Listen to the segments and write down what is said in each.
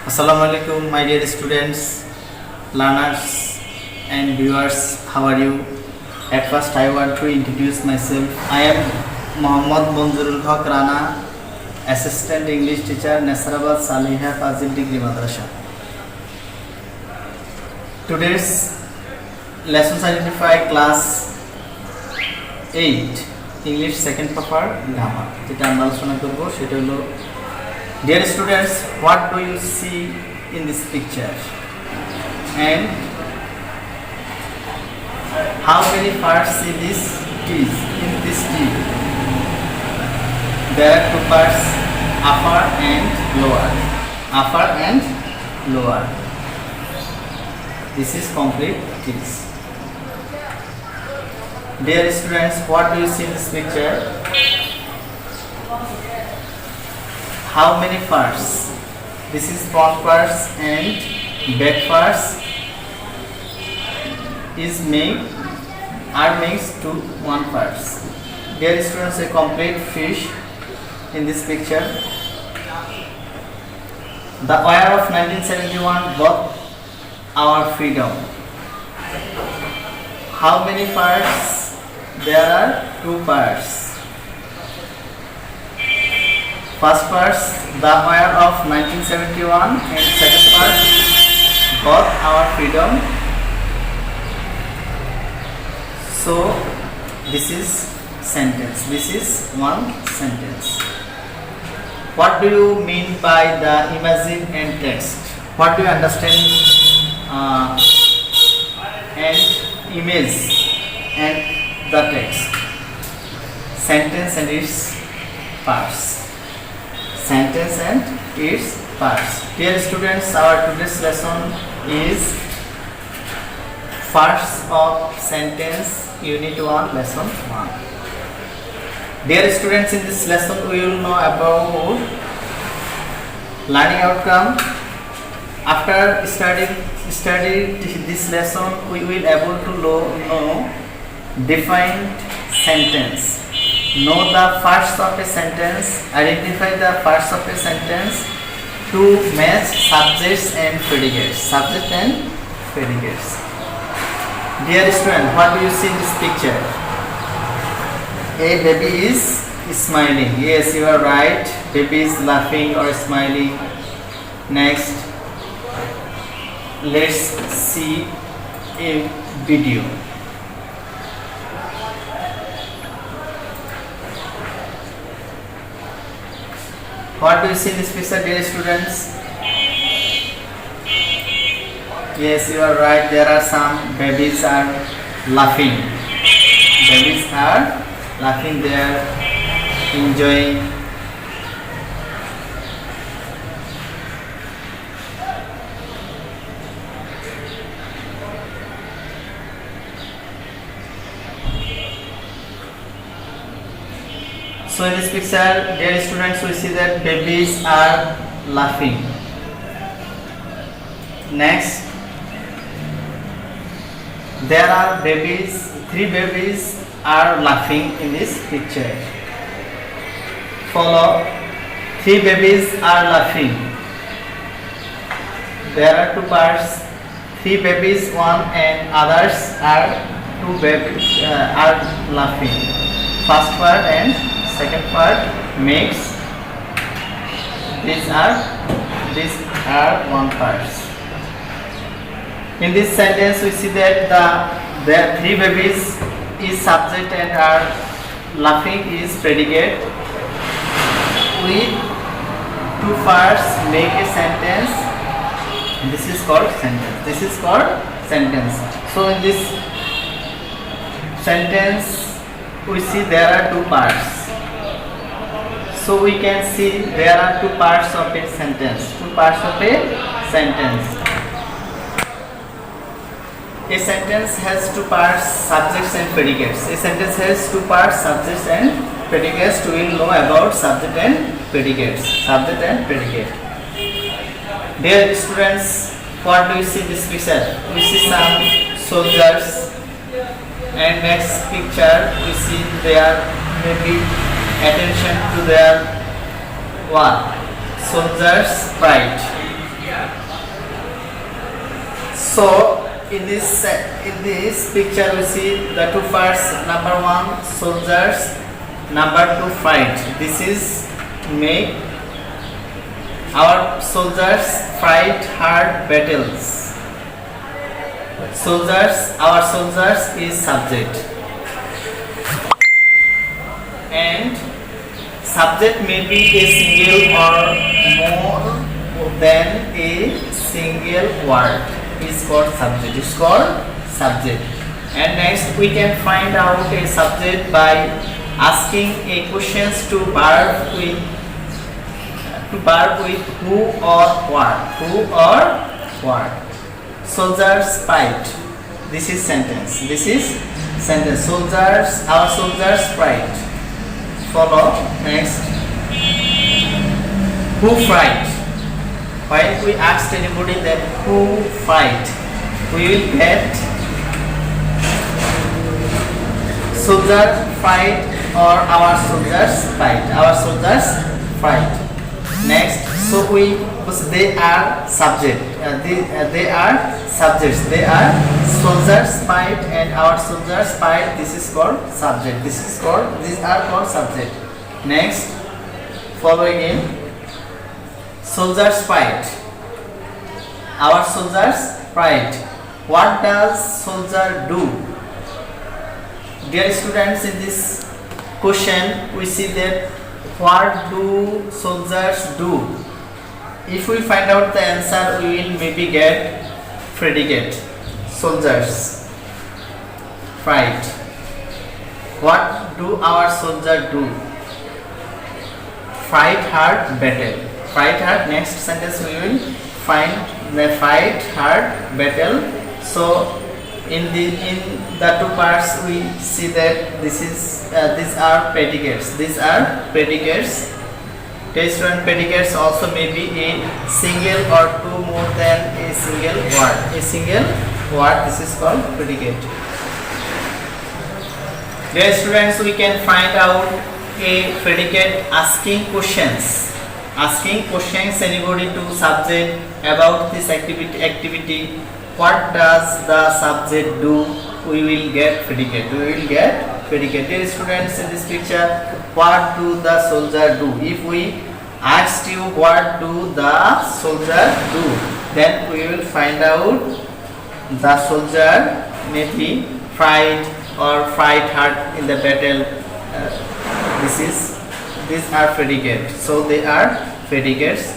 Assalamualaikum, my dear students, learners, and viewers. How are you? At first, I want to introduce myself. I am Mohammad Munzurul Haq Rana, Assistant English Teacher, Nasrabad Saliha Fazil Degree Madrasa. Today's lessons identify class 8 English second paper grammar. যেটা আমরা আলোচনা করব সেটা হলো Dear students, what do you see in this picture? And how many parts in this tree? There are two parts, upper and lower. Upper and lower. This is complete trees. Dear students, what do you see in this picture? How many parts? This is front parts and back parts are mixed to one parts. Dear students, a complete fish in this picture. The year of 1971 bought our freedom. How many parts? There are two parts. First part, the year of 1971, and second part, got our freedom. So, this is sentence. This is one sentence. What do you mean by the imagine and text? What do you understand and image and the text? Sentence and its parts. Sentence and its parts. Dear students, our today's lesson is parts of sentence unit 1 lesson 1. Dear students, in this lesson we will know about learning outcome. After studying this lesson, we will able to know defined sentence. Know the parts of a sentence, identify the parts of a sentence to match subjects and predicates. Subject and predicates. Dear student, what do you see in this picture? A baby is smiling. Yes, you are right. Baby is laughing or smiling. Next, let's see a video. What do you see in this picture, dear students? Yes, you are right. There are some babies are laughing. Babies are laughing. They are enjoying. So in this picture, dear students, we see that babies are laughing. Next, there are babies, 3 babies are laughing in this picture. Follow, 3 babies are laughing. There are 2 parts, 3 babies, 1 and others are 2 babies are laughing. First part and second part makes these are one parts. In this sentence we see that the 3 babies is subject and are laughing is predicate. With 2 parts make a sentence. This is called sentence. This is called sentence. So in this sentence we see there are 2 parts. So we can see there are 2 parts of a sentence. 2 parts of a sentence. A sentence has 2 parts, subjects and predicates. A sentence has 2 parts, subjects and predicates. We will know about subject and predicates. Subject and predicate. Dear students, what do you see in this picture? We see some soldiers. And next picture we see there maybe attention to their what? Soldiers' pride. So in this picture we see the two parts. Number one, soldiers. Number two, fight. This is make our soldiers fight hard battles. Our soldiers is subject, and subject may be a single or more than a single word. Is called subject. Is called subject. And next we can find out a subject by asking a questions to verb with who or what. Who or what. Soldiers fight. This is sentence. This is sentence. Soldiers. Our soldiers fight. Follow. Next. Who fight? When we ask anybody that who fight, we will get soldier fight or our soldiers fight. Our soldiers fight. Next, so they are subject. They are subjects. They are soldiers fight and our soldiers fight. This is called subject. These are called subject. Next, follow again. Soldiers fight. Our soldiers fight. What does soldier do? Dear students, in this question we see that what do soldiers do? If we find out the answer, we will maybe get predicate. Soldiers fight. What do our soldiers do? Fight hard battle. Fight hard. Next sentence we will find the fight hard battle. So in the two parts we see that these are predicates. These are predicates. Test and predicates also may be a single or two more than a single word. A single word. This is called predicate. Dear students, we can find out a predicate asking questions. Asking questions anybody to subject about this activity. What does the subject do? We will get predicate. Dear students, in this picture, what do the soldier do? If we asked you what do the soldier do, then we will find out the soldier maybe fight or fight hard in the battle. These are predicates. So they are predicates.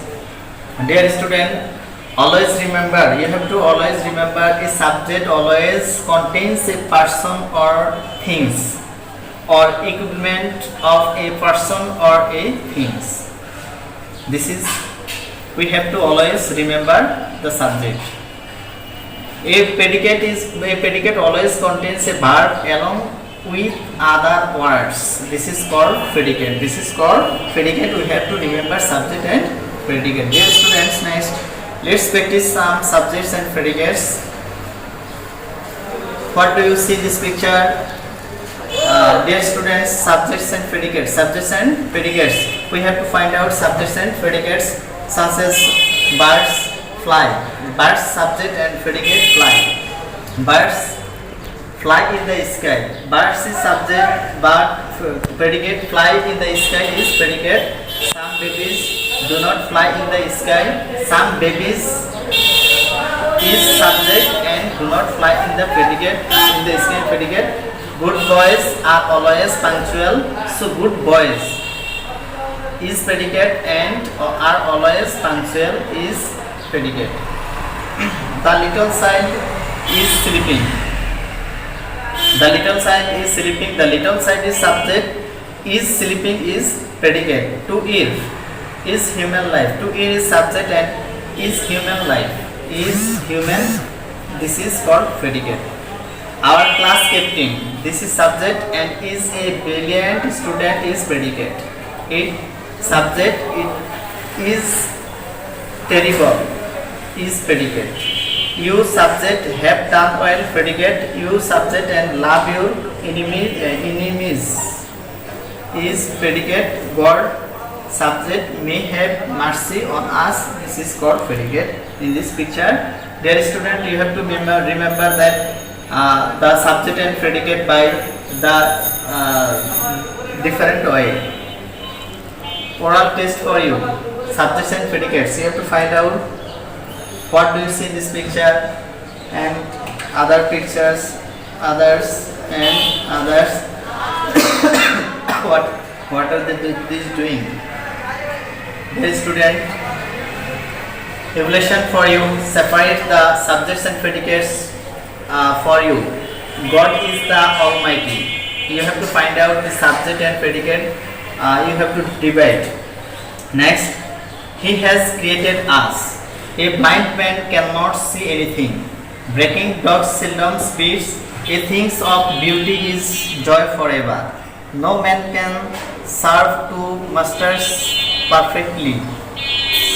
Dear student, always remember, you have to always remember a subject always contains a person or things or equipment of a person or a things. We have to always remember the subject. A predicate always contains a verb along with other words. This is called predicate. We have to remember subject and predicate. Dear students, next let's practice some subjects and predicates. What do you see this picture? Dear students, subjects and predicates. We have to find out subjects and predicates such as birds fly. Birds subject and predicate fly. Birds fly in the sky. Birds is subject, but predicate fly in the sky is predicate. Some babies do not fly in the sky. Some babies is subject and do not fly in the predicate. In the sky predicate. Good boys are always punctual. So good boys is predicate and are always punctual is predicate. The little child is sleeping. The little child is sleeping. The little child is subject. Is sleeping is predicate. To eat is human life. To eat is subject and is human life. Is human. This is called predicate. Our class captain. This is subject and is a brilliant student is predicate. It subject. It is terrible is predicate. You subject have done well predicate. You subject and love your enemies is predicate. God subject may have mercy on us. This is called predicate. In this picture Dear student, you have to remember that the subject and predicate by the different way. Oral test for you. Subjects and predicates. You have to find out what do you see in this picture and other pictures, others and others. what are these doing? Dear student, evaluation for you. Separate the subjects and predicates for you. God is the Almighty. You have to find out the subject and predicate. You have to divide. Next, He has created us. A blind man cannot see anything. Breaking dogs seldom speaks. A things of beauty is joy forever. No man can serve two masters perfectly.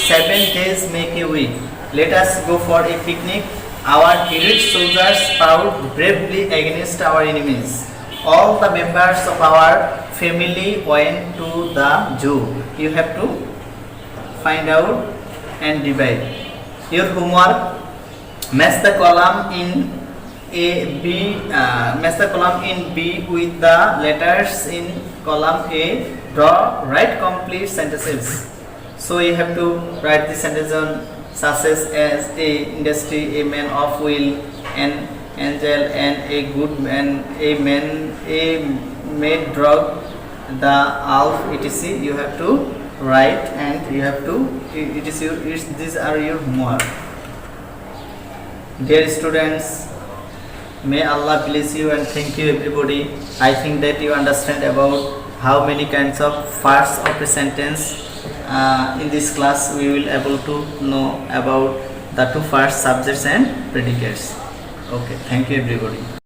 7 days make a week. Let us go for a picnic. Our heroic soldiers fought bravely against our enemies. All the members of our family went to the zoo. You have to find out and divide. Your homework: match the column in A, B. Match the column in B with the letters in column A. Draw right complete sentences. So you have to write the sentence on such as a industry, a man of will, an angel, and a good man, a man, a made drug, the alf, etc. You have to write and you have to. These are your homework. Dear students, may Allah bless you and thank you everybody. I think that you understand about how many kinds of parts of a sentence. In this class we will able to know about the two first subjects and predicates. Okay, thank you everybody.